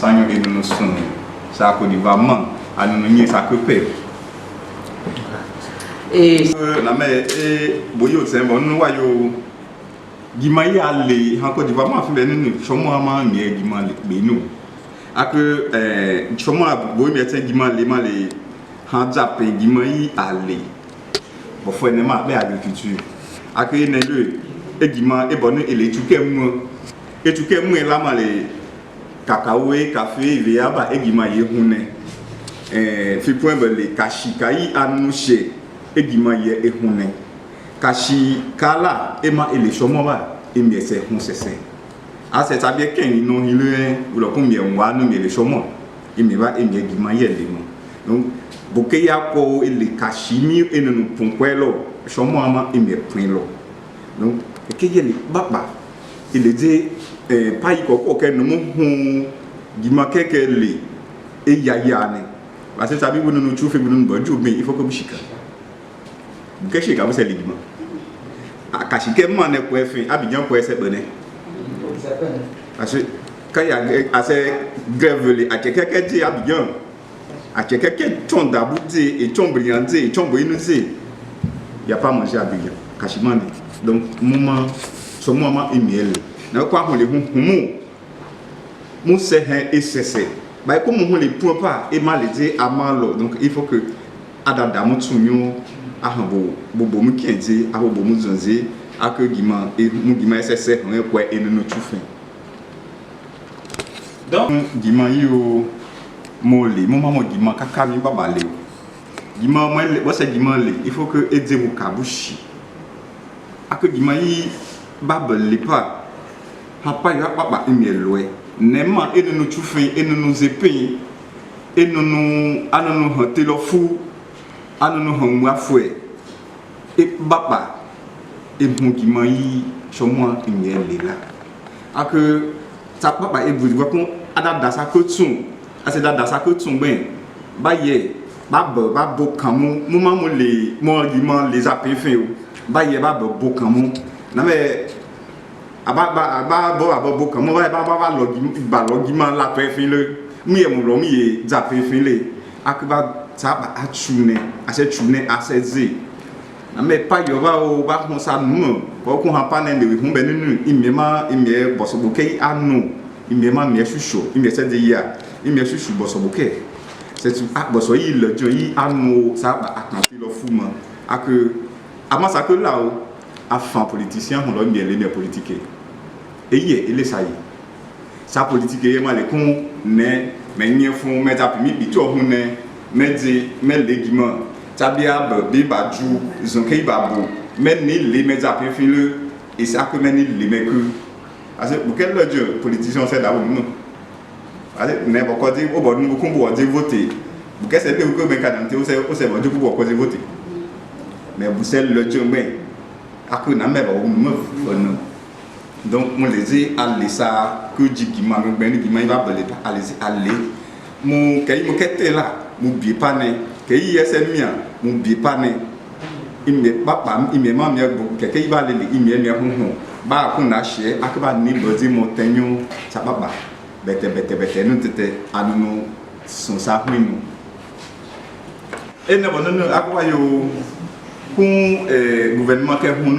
sanyo et nous sommes ça Côte d'Ivoire à nous nier ça que paix et la mais et boyo c'est bon nous voyons Gimaï allé en Côte d'Ivoire moi fait nous chomo ma mié Gimaï be nous a que chomo boy mettre Gimaï les han jappe Gimaï allé bon faut ne ma be agriculture a que ne le et Gimaï et bon et les tuke mu la ma les cacao café viaba et Gimaï hune fi point les kashikayi anouche et Gimaï et hune kashi kala ema ele shomoba emi ese hun sese a se tabi ken no ile ou lo kun mi enwa no mi ele shomo emi ba emi Gimaï le mo donc boke ya ko ele kashi mi enunu punkwelo shomo ama emi pin lo donc ke ye le baba il dit pas y koko ke no mo hun Gimaï keke le e yaya ne parce que tabi wonu no chufe wonu bo ju mi il faut que bishika que chika vous c'est le Gimaï akashike mane ko efin Abidjan ko ese bene parce que quand il y a assez grève les akekeke di Abidjan akekeke tonda bouti et tombriante et tomboinuzi il y a pas manger à Abidjan kashimane donc moment ce moment imiel na kwa ho le humu mu se hen esese ba ko mu ho le point pas et mal dit amalo donc il faut que adada mutunyo ahabo bobo mu kienzi ahabo mu zonzi ake Gimaï et mu Gimaï ss on ko e no tufin donc Gimaï yo mole mo mama Gimaï kaka mi baba le Gimaï mo le wasa Gimaï le il faut que eze mu kabushi ake Gimaï baba le pas papa yo papa emi loe nema e no tufin e no zepin e no anonu hotelofu anonu homwafwe e baba e Gimaï chomo imiel la ake ta papa e bu ko ada dasa ko tun ase da dasa ko tun ben ba ye ba bo kan mu ma mo le mo Gimaï les apefin o ba ye ba bo kan mu na me aba bo kan mu ba lo Gimaï la pefin le mi e mo lo mi e za pefin le ake ba ça ba achune ase chune aseze na me pa yo ba o ba ho sa nu ko ko ha pa na de hu be ninu imema ime bosoboke anu imema me shusho ime se de ya ime shushu bosoboke c'est tu a boso yi le jo yi anu ça ba akanti lo fuma ak ama ça que là o afan politicien on lo bien les politique et yé ele ça yi sa politique ye ma le kun ne me nye fun me ta pimi bi to hu ne medzi mele Gimaï tabia be baju zonke babu meni le meza pefile et ça que meni le meku parce que quel le dieu politicien c'est d'abord non allez ne pas quoi dire au bon nous ko dire voter vous qu'est-ce que vous ben cadante au c'est bon dieu pour quoi dire voter mais vous c'est le dieu mais aku na me ba non donc on les dit aller ça que dit Gimaï ben Gimaï va aller mon kay mo kete là mon bien pas né que ISM mia mon bien pas né il me papa il me maman que il va aller il me hu ba ko na che akaba ni bodi montagne ça baba bete nous tete anu son ça nous et ne bonne akwa yo kun gouvernement ke hu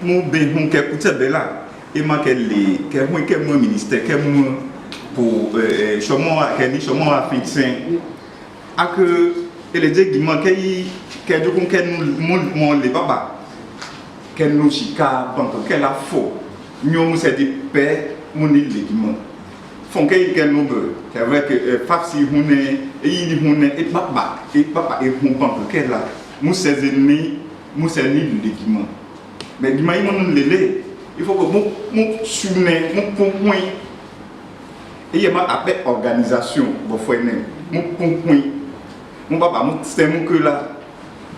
mon be hu ke kutebe là et ma ke le ke hu ke mon ministère ke mon pour chomo keni chomo afixin ak ele de Gimaï ke du kun ken mo le baba ken no chika banko ke la fo nyom se de paix mon le Gimaï fon ke ken no be c'est vrai que fafsi hune e yi hune e baba e hun banko ke la mu se ni le Gimaï mais Gimaï mon lele il faut que mon sune mon point et il y a une organisation mon papa c'est mon que là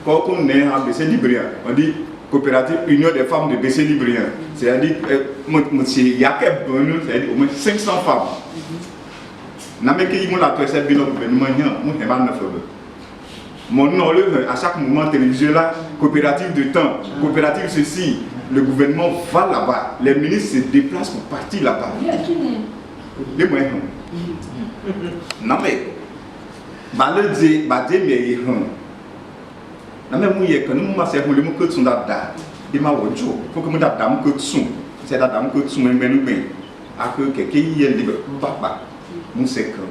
quand on est en BC Librien on dit coopérative union des femmes de BC Librien c'est-à-dire il y a quelques bonus c'est-à-dire au moins 500 femmes n'a même qu'il la précède bien le gouvernement mon est pas neuf mon nom à chaque moment télévisé là coopérative de temps coopérative ceci le gouvernement va là-bas les ministres se déplacent pour partir là-bas les moyens non mais ba le di ba de me hon na me mu ye kan mu ma se ho le mu ko tun dada e ma wojo fo ko mu dada mu ko tun se dada mu ko tun me nu gbe a ko keke ye le papa mu se kan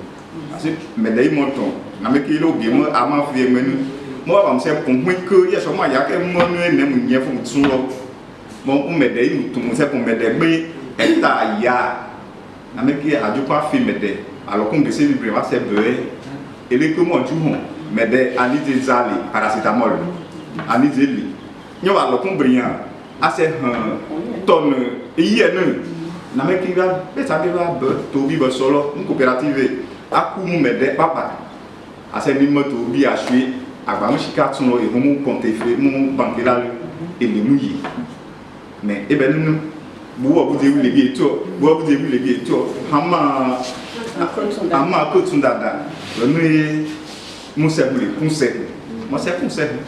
asi me dai moto na me ki lo bi mu ama fi me nu mo ba se pon hu ko ye so ma ya ke mo nu ne mu nye fo tun lo mo me dai mu tun se pon me de gbe eta ya na me ki aju pa fi me de alors qu'on décide de prévoir ces beurre et les comment du monde mais des années des années paracétamol années des lits nous va le combien assez tonne hier nous na me qui va ça va to bi solo une coopérative a coup nous m'aider papa assez numéro to bi a suer a ba mu shika tun lo e mu compter fait mu banque là et les mouiller mais et ben nous bo bu de wi le bi to bo bu de wi le bi to hama ama ko tun dada onu mo se bule conseil mo se conseil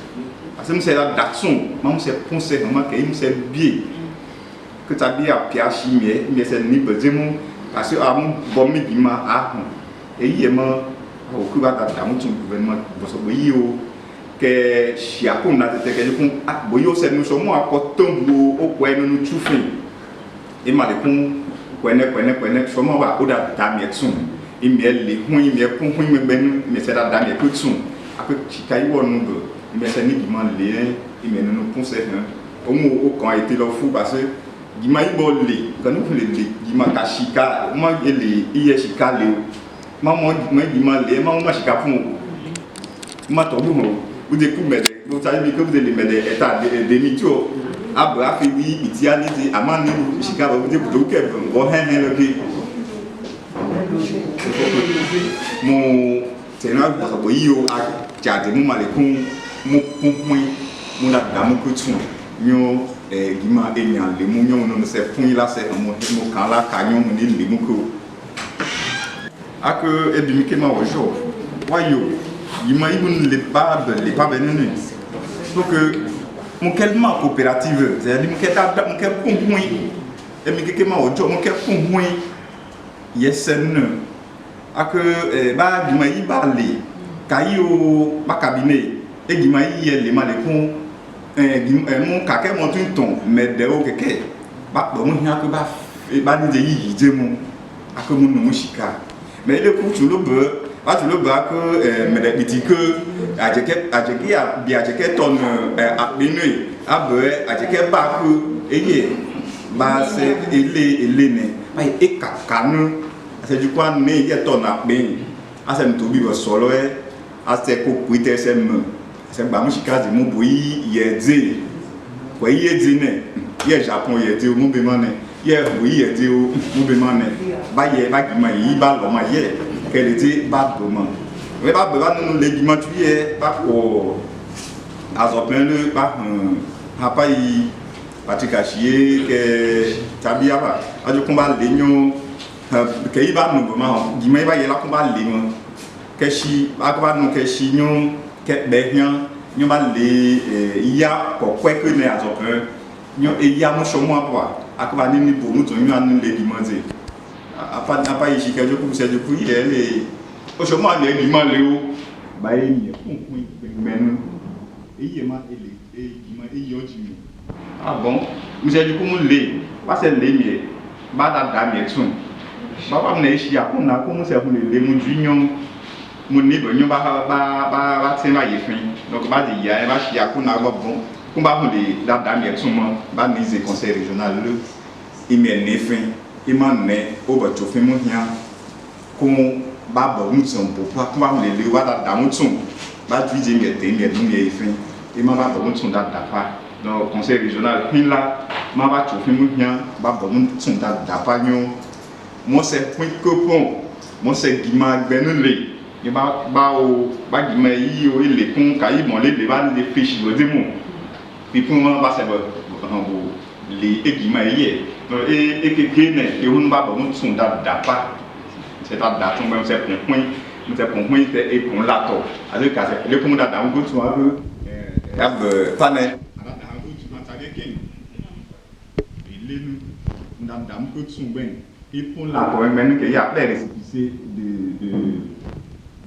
parce que mo se la d'action mo se conseil mo ke mo se bien que ta bien a pia chimie mais c'est ni bezemu parce que am bon mi bima a e yi mo o ku ba dada mo tun gouvernement bo so bo yi o ke shia ko na te ke ku bo yo se no so mo akoton bo o ko enu nu chufin e ma le kun kwene so mo wa o da da mi etun imi ele hu imi epun hu imi benu mi se da da mi etun ape chikai wo nu go imi se ni gima le imi nu pun se han o mu o kan été lo fu parce que gima ibo le kan nu le gima ka shika mo ele iye shika le mo gima le mo shika fun ma to bu mo o de ku mede o ta bi ko de le mede eta de mi jo abra fi wi itiani di amani shika ba de bu ke bo hen lo ki mo tena bo yo a jade mu male kun mu punpun mu na da mu kutu nyo gima enya le mu nyo no se pun la se mo kan la ka nyo mu ni le mu ko ak e bi mi ke ma wo jo wa yo gima ibun le pas benene donc mon kelma coopérative c'est-à-dire mon kel punpun e mi ke ma wo jo mon kel punpun yesen ak ba gima yi ba le kayo ba cabinet e gima yi le ma le kun mon ka ke mo tun ton mais de o keke ba bo mo hia ko ba ni de yi je mo ak mo no mo shika mais le ku tu lo be ba tu lo ba ko me de biti que ajeke ya bi ajeke ton a binu abe ajeke ba ko eye ba se ele ne ba e kakanu c'est du quoi né y est ton abin a c'est tout bi solo a c'est ko kuite c'est ba mu shika di mu boyi yede ko yede ne ye Japon yede mu be mane ye boyi yede mu be mane ba ye ba gi ma yi ba lo ma ye kele ti ba do ma we ba be ba nu le gi ma tu ye ba ko azopin le ba ha pa yi patika chie ke tabia ba a ju komba le nyo ke iba nu ma gima iba ye la komba le mo ke shi akba nu ke shi nyo ke be hian nyo ba le iya ko kwe ke ne azopin nyo iya mo so mo apa akba ni ni bo mu to nyo anu le gima ze apa yi shi ke jo ku se jo ku ye le o so mo le gima le o ba ye ni kun menu eye ma ele gima eye o ji mi ah bon monsieur du coup mon lait pas c'est lait mais ba da mi tun ba me shi akun na ko mo se fun le mu junyon mo ni bo nyon ba tin ba yefin donc ba de ya e ba shi akun na bo bon ko ba fun le da mi tun mo ba ni ze conseil régional le ime ne fin iman ne o ba to fin mo hian ko ba bo mu tun po pa ko ba le wa da mu tun ba tu je mi te mi du mi yefin iman ba bo mu tun da pa donc conseil régional fin là ma va tu fin mo hian ba bo mu tun da pa nyon mo se point coupon mo se gima gbenu le ni ba o ba gima yi o ile kun ka yi mo le ba ni fish lo de mo puis pour moi ba se bo le e gima yi e ke ne e hun ba bo mo tun da pa c'est da tun mo se point te e kun la to avec ka se le kun da mo go tun a peu ab panel da go tun ta ge ken ile nu da mo go tun ben et pour la pour même que y a des dossiers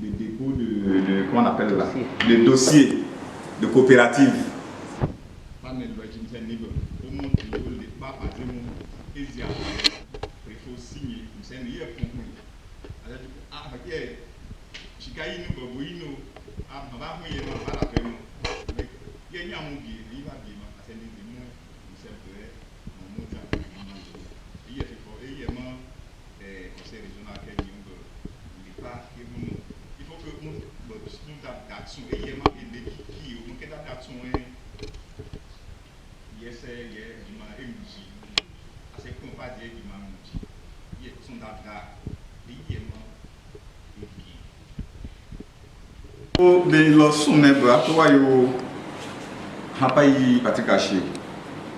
de dépôt comment on appelle là, de dossiers de coopérative. De los sunebra to wa yo hapa yi patikashi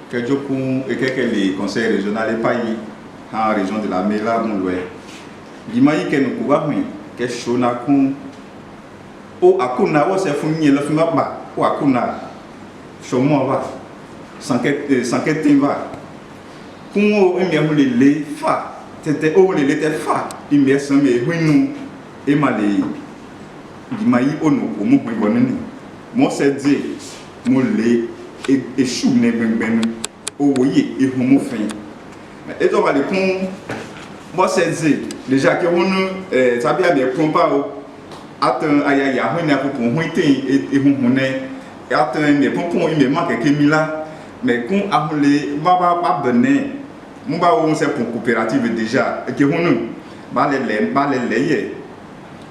que joku et que les conseils régionaux et pas en région de la Mela Mouloué dimayi que nous kuba mi que shona kun o akuna wo se fun yin lo fi ma pa o akuna shomo wa sanke timba kun o emi hu le fa tete o le te fa imi san me hunu e ma le dimayi ono ko mu gbe bonini mo se di mo le e shu ne gbengben o woye e hu mo fin e to ba le kun mo se di déjà que on sabi a be pron pa o atan ayaya hu na ko hu tin e hu hu ne atan me pon me ma keke mi la mais kun ahule ba bene mo ba o se pour coopérative déjà que hu ba le ye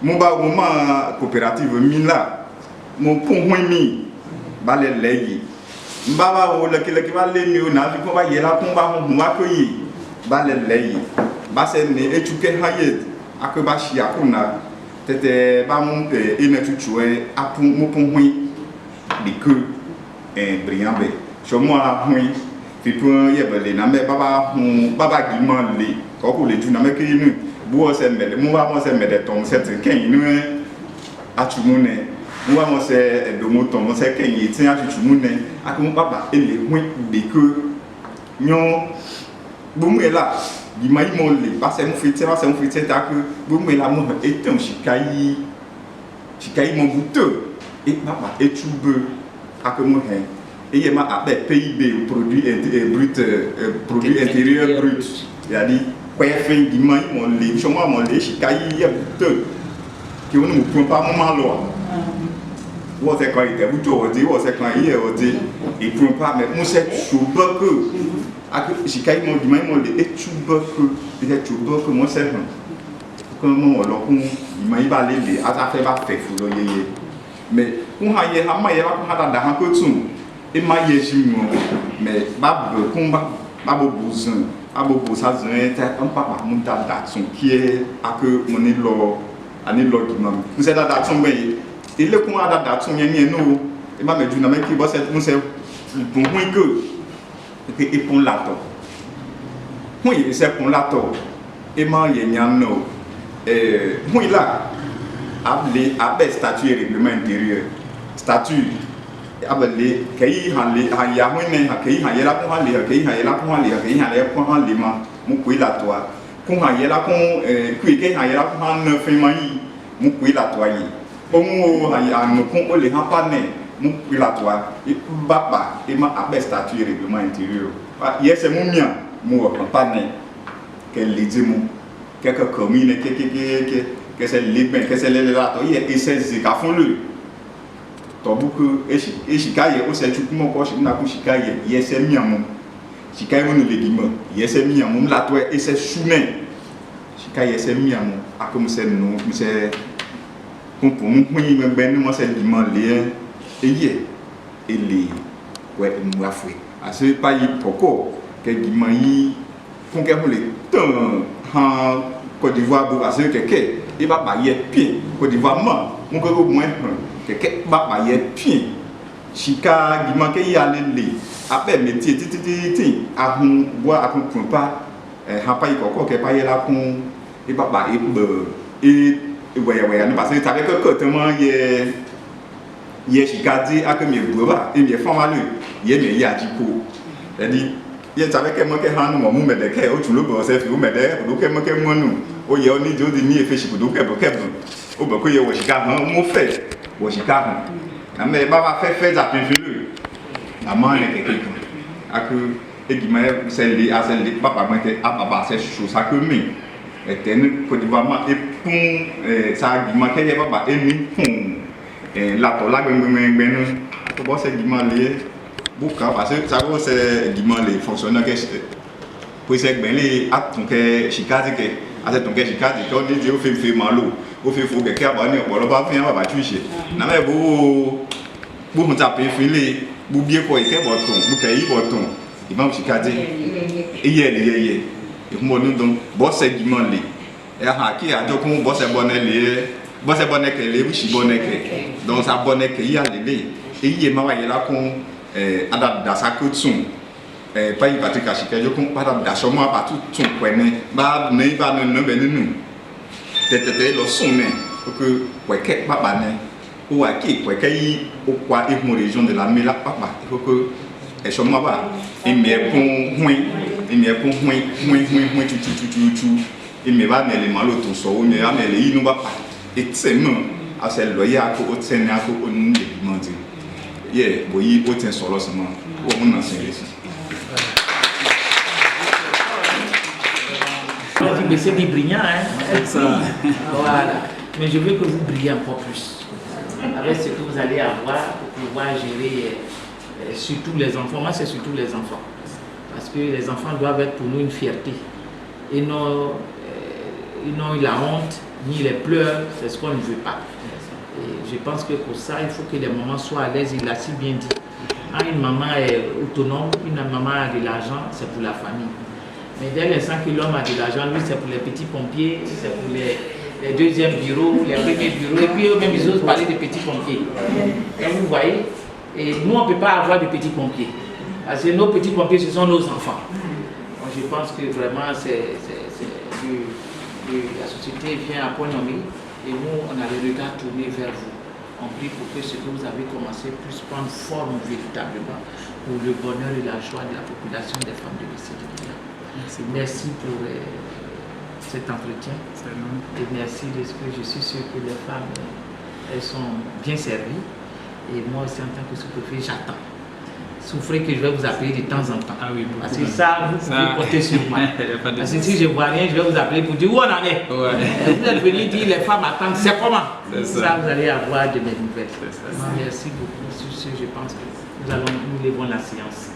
mo ba o ma coopérative mi la mo pon hu mi ba le yi mba ba o le ki ba le mi o na fi ko ba ye la kun ba hu wa ko yi ba le yi ba se ne echuke haye akoba shi akuna tete ba mu ene tuchue apu mu punhui diku briambe so mo a hui pipo ye bele na me baba hu baba giman le ko ko le tu na me ke inu bu o se mede mu ba mo se mede tom se tin ken inu atumune mu ba mo se do mo tom se ken yi tin atutumune akumu baba ele hui diku nyo bu mu ela dimayi mo le ba se mu fiti ta que bu mu ela mo eton shikai mo buto e papa e tube akemo he e ye ma abe PIB produit intérieur brut ya di kwa fin dimayi mo le so mo le shikai ye buto ki wonu mo pon pa mo ma lo wo se kwa ite buto o di wo se kwa ye o di e pon pa me mo se chuba ko ak shikai mo dimayi mo le e chuba ko mo se han ko mo lo kun dimayi ba le ata fe ba fe fu lo yeye mais kun ha ye ha ma ye ba kun ha da han ko tun e ma ye ji mo mais ba bo kun ba bo buzun abo bo sa zun ta on papa mo da tun ki e ak mo ni lo ani lo dimam mo se da tun gbe ile kun da tun yen ni no e ma meju na me ki bo se mo se bon hu ko que et pour l'ato oui c'est pour l'ato et ma yenyan no oui là abe statut règlement intérieur statut abele kay han ya hu ne ha kay han yela ko han le kay han yela ko han le ma mu ko ila to ko han yela ko ku kay han yela ko han ne fe ma yi mu ko ila to yi o mu ha ya no ko o le ha pa ne mu ko ila to e baba e ma abe statut règlement intérieur yes mu mia mu o pa ne ke lidi mu quelque commune que c'est libre que c'est le là to ye e se zika fun le to buku e shikaye o se chukumo ko shi na ku shikaye yes mia mu shikaye mu le dimo yes mia mu la to e se shune shikaye yes mia mu akomu se no mu se kun mu yin gbe ni mo se dimo le eye ele we mu afwe ase pa yi poko ke dimo yi kun ke mo le tan han Côte d'Ivoire bo ase keke e ba ba ye pie Côte d'Ivoire ma mu ko moins keke ba ba ye pie shika dimo ke ya le abe métier titi ahun bois akun kun pa han pa yi koko ke pa ye la kun e ba ba e we ni parce que avec que tellement ye shikadi akemi boba e mi fon wa le ye me ya jiko e di ye savait que moi que han mo mu mede ke o tulo bo se fi o mede o ke mo nu o ye oni jo di ni e fe shi kudu kebo o be ko ye wo shi ka han mo fe wo shi ka han na me baba fe za pin fi lu na ma ne ke aku e di ma se li a se li papa mete a baba se chou ça que mi eten Côte d'Ivoire ma e pun ça di ma ke ye baba e mi pun la to la gbe no to bo se di ma le buka parce que ça go se di ma le fonctionnaire que pour se gbe le a ton ke shikazi ke a se ton ke shikazi ko ni di o fe malo o fe fo ke ba ni opolo ba fi baba tuise na me bo mo ta pe fi le bu bie ko ike boton bu ke yi boton imam shikazi iye mo nu don bo se di ma le e ha ki ajo kun bo se bonne ke le bu shi bonne ke donc ça bonne ke ya le iye ma wa ye la kun ada dasa ko tun pa yi Patrick Ashike yo kun para daso mo ba tun kwene ba ne ba no be ninu tete lo sun me que kweke papa ne o wa ki kweke yi o kwa e mo région de la Mela papa il faut que e so mo ba e me pun hui tu e me ba me le malo to so o me ba me le yi no ba pa e tsemo a se lo ya ko o tsene a ko o nu de mandi yeah boyi o ten solo sama o mo na se lesi c'est brillant, hein? C'est ça. Voilà. Mais je veux que vous brillez encore plus. Avec ce que vous allez avoir pour pouvoir gérer surtout les enfants. Moi, c'est surtout les enfants. Parce que les enfants doivent être pour nous une fierté. Ils n'ont eu la honte, ni les pleurs, c'est ce qu'on ne veut pas. Et je pense que pour ça, il faut que les mamans soient à l'aise, il l'a si bien dit. Quand une maman est autonome, une maman a de l'argent, c'est pour la famille. Mais dès l'instant que l'homme a de l'argent, lui, c'est pour les petits pompiers, c'est pour les deuxièmes bureaux, les premiers bureaux, et puis eux-mêmes, ils osent parler de petits pompiers. Et vous voyez, et nous, on ne peut pas avoir de petits pompiers. Parce que nos petits pompiers, ce sont nos enfants. Donc, je pense que vraiment, la société vient à point nommé, et nous, on a le regard tourné vers vous. On prie pour que ce que vous avez commencé puisse prendre forme véritablement pour le bonheur et la joie de la population des femmes de l'Est de Guinée. Merci pour cet entretien et merci de ce que je suis sûr que les femmes elles sont bien servies et moi aussi en tant que sous-préfet j'attends. Souffrez que je vais vous appeler de temps en temps. Ah oui, parce que ça, vous pouvez compter sur moi. Parce que si je ne vois rien, je vais vous appeler pour dire où on en est. Ouais. Vous êtes venu dire les femmes attendent, c'est comment? Ça, vous allez avoir de mes nouvelles. Merci beaucoup. Sur ce, je pense que nous levons la séance.